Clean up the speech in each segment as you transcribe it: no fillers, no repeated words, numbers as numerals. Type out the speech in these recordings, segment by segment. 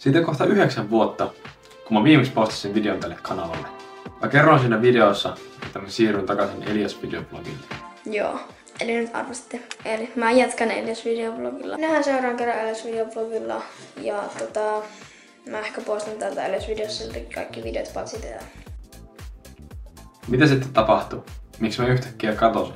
Siitä on kohta 9 vuotta, kun mä viimeksi postasin videon tälle kanavalle. Mä kerron siinä videossa, että mä siirryn takaisin Elias videoblogille. Joo, eli nyt arvastitte. Eli mä jatkan Elias videoblogilla. Nähdään seuraavan kerran Elias videoblogilla. Ja mä ehkä postan täältä Elias videossa kaikki videot paitsi tätä. Mitä sitten tapahtui? Miksi mä yhtäkkiä katosin?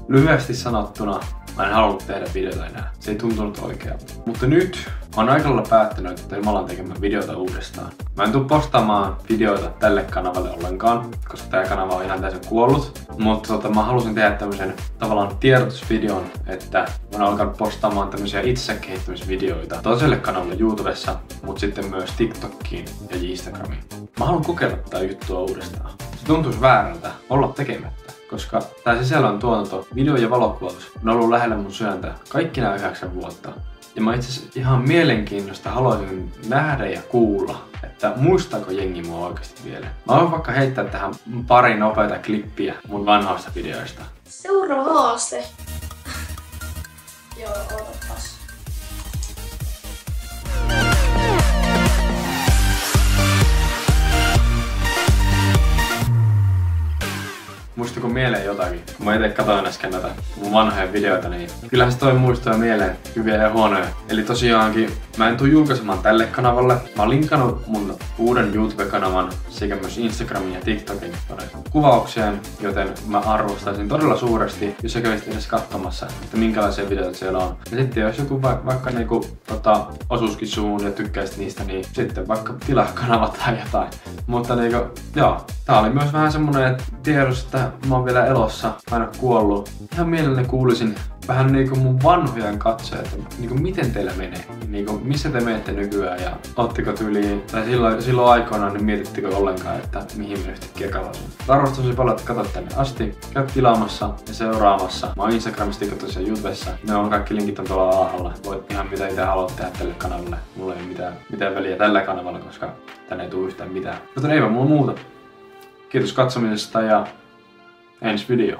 Lyhyesti sanottuna, mä en halunnut tehdä videota enää. Se ei tuntunut oikealta. Mutta nyt mä oon aika lailla päättänyt, että mä alan tekemään videota uudestaan. Mä en tuu postaamaan videoita tälle kanavalle ollenkaan, koska tää kanava on ihan täysin kuollut. Mutta mä halusin tehdä tämmösen tavallaan tiedotusvideon, että mä oon alkanut postaamaan tämmösiä itsekehittämisvideoita toiselle kanavalle YouTubessa, mutta sitten myös TikTokiin ja Instagramiin. Mä haluan kokeilla tätä juttua uudestaan. Se tuntuisi väärältä olla tekemättä. Koska tää sisällön tuotanto, video- ja valokuvaus on ollut lähellä mun sydäntä kaikki nämä 9 vuotta. Ja mä itse asiassa ihan mielenkiinnosta haluaisin nähdä ja kuulla, että muistaako jengi mua oikeasti vielä. Mä voin vaikka heittää tähän pari nopeata klippiä mun vanhoista videoista. Seuraava haaste. Joo, odotas. Muistuiko mieleen jotakin? Kun mä itse katsoin äsken näitä mun vanhoja videoita, niin kyllähän se toi muistoja mieleen, hyviä ja huonoja. Eli tosiaankin mä en tuu julkaisemaan tälle kanavalle. Mä oon linkannut mun uuden YouTube-kanavan sekä myös Instagramin ja TikTokin kuvaukseen, joten mä arvostaisin todella suuresti, jos sä kävisit edes katsomassa, että minkälaisia videoita siellä on. Ja sitten jos joku vaikka niinku osuuskin suun ja tykkäisit niistä, niin sitten vaikka tilaa kanava tai jotain. Mutta niinku, joo, tää oli myös vähän semmonen tiedos, että mä oon vielä elossa, mä en oo kuollut. Ihan mielelläni kuulisin vähän niinku mun vanhojen katsoja, että niinku miten teillä menee. Niinku missä te menette nykyään ja ootteko tyyliin, tai silloin aikoinaan niin mietittekö ollenkaan, että mihin mä yhtäkkiä kalasin. Arvostan tosi paljon, että katsot tänne asti. Käy tilaamassa ja seuraamassa. Mä oon Instagramissa, TikTokissa ja YouTubessa. Ne on kaikki linkit on tuolla alhaalla. Voit ihan mitä itse haluat tehdä tälle kanavalle. Mulla ei mitään väliä tällä kanavalla, koska tänne ei tuu yhtään mitään. Mutta eipä mulla muuta. Kiitos katsomisesta ja ensi video.